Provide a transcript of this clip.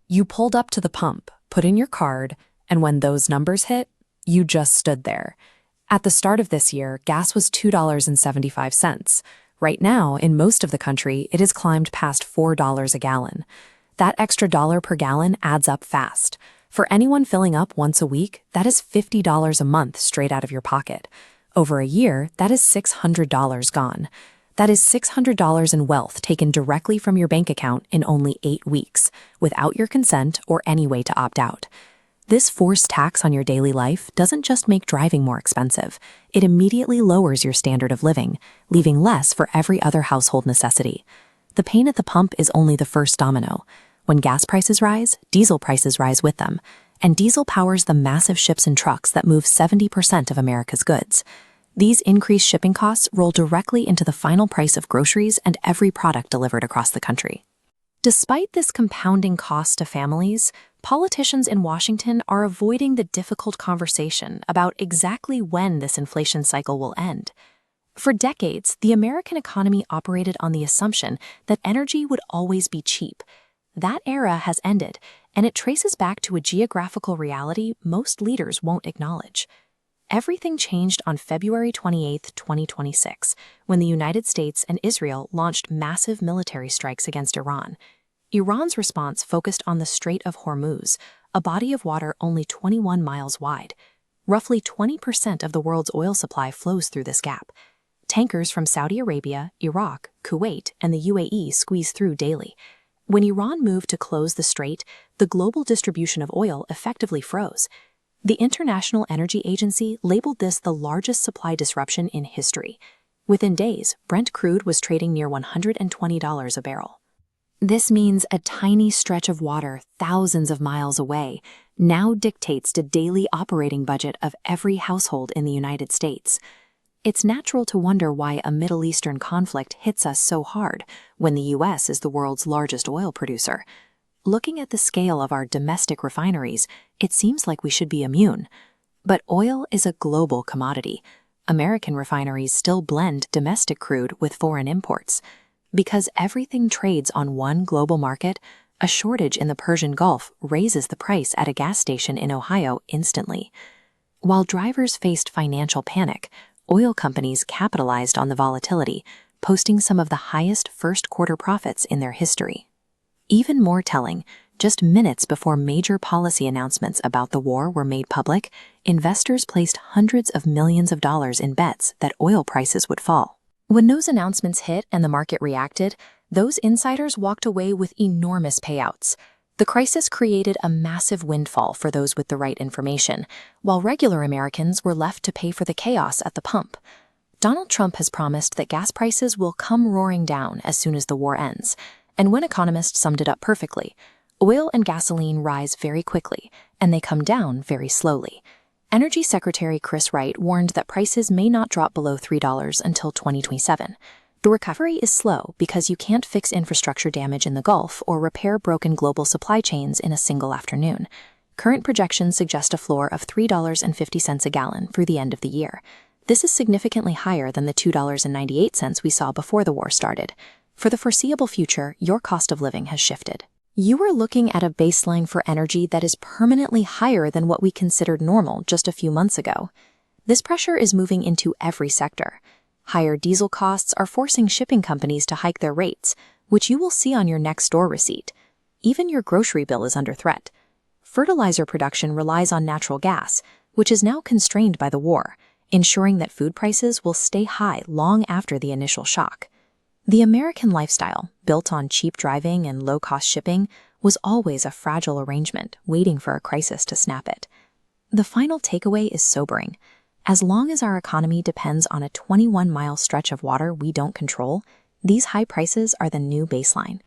You pulled up to the pump, put in your card, and when those numbers hit, you just stood there. At the start of this year, gas was $2.75. Right now, in most of the country, it has climbed past $4 a gallon. That extra dollar per gallon adds up fast. For anyone filling up once a week, that is $50 a month straight out of your pocket. Over a year, that is $600 gone. That is $600 in wealth taken directly from your bank account in only 8 weeks, without your consent or any way to opt out. This forced tax on your daily life doesn't just make driving more expensive, it immediately lowers your standard of living, leaving less for every other household necessity. The pain at the pump is only the first domino. When gas prices rise, diesel prices rise with them, and diesel powers the massive ships and trucks that move 70% of America's goods. These increased shipping costs roll directly into the final price of groceries and every product delivered across the country. Despite this compounding cost to families, politicians in Washington are avoiding the difficult conversation about exactly when this inflation cycle will end. For decades, the American economy operated on the assumption that energy would always be cheap. That era has ended, and it traces back to a geographical reality most leaders won't acknowledge. Everything changed on February 28, 2026, when the United States and Israel launched massive military strikes against Iran. Iran's response focused on the Strait of Hormuz, a body of water only 21 miles wide. Roughly 20% of the world's oil supply flows through this gap. Tankers from Saudi Arabia, Iraq, Kuwait, and the UAE squeeze through daily. When Iran moved to close the strait, the global distribution of oil effectively froze. The International Energy Agency labeled this the largest supply disruption in history. Within days, Brent crude was trading near $120 a barrel. This means a tiny stretch of water thousands of miles away now dictates the daily operating budget of every household in the United States. It's natural to wonder why a Middle Eastern conflict hits us so hard when the U.S. is the world's largest oil producer. Looking at the scale of our domestic refineries, it seems like we should be immune. But oil is a global commodity. American refineries still blend domestic crude with foreign imports. Because everything trades on one global market, a shortage in the Persian Gulf raises the price at a gas station in Ohio instantly. While drivers faced financial panic, oil companies capitalized on the volatility, posting some of the highest first-quarter profits in their history. Even more telling, just minutes before major policy announcements about the war were made public, investors placed hundreds of millions of dollars in bets that oil prices would fall. When those announcements hit and the market reacted, those insiders walked away with enormous payouts. The crisis created a massive windfall for those with the right information, while regular Americans were left to pay for the chaos at the pump. Donald Trump has promised that gas prices will come roaring down as soon as the war ends, and one economist summed it up perfectly. Oil and gasoline rise very quickly, and they come down very slowly. Energy Secretary Chris Wright warned that prices may not drop below $3 until 2027. The recovery is slow because you can't fix infrastructure damage in the Gulf or repair broken global supply chains in a single afternoon. Current projections suggest a floor of $3.50 a gallon through the end of the year. This is significantly higher than the $2.98 we saw before the war started. For the foreseeable future, your cost of living has shifted. You are looking at a baseline for energy that is permanently higher than what we considered normal just a few months ago. This pressure is moving into every sector. Higher diesel costs are forcing shipping companies to hike their rates, which you will see on your next store receipt. Even your grocery bill is under threat. Fertilizer production relies on natural gas, which is now constrained by the war, ensuring that food prices will stay high long after the initial shock. The American lifestyle, built on cheap driving and low-cost shipping, was always a fragile arrangement, waiting for a crisis to snap it. The final takeaway is sobering. As long as our economy depends on a 21-mile stretch of water we don't control, these high prices are the new baseline.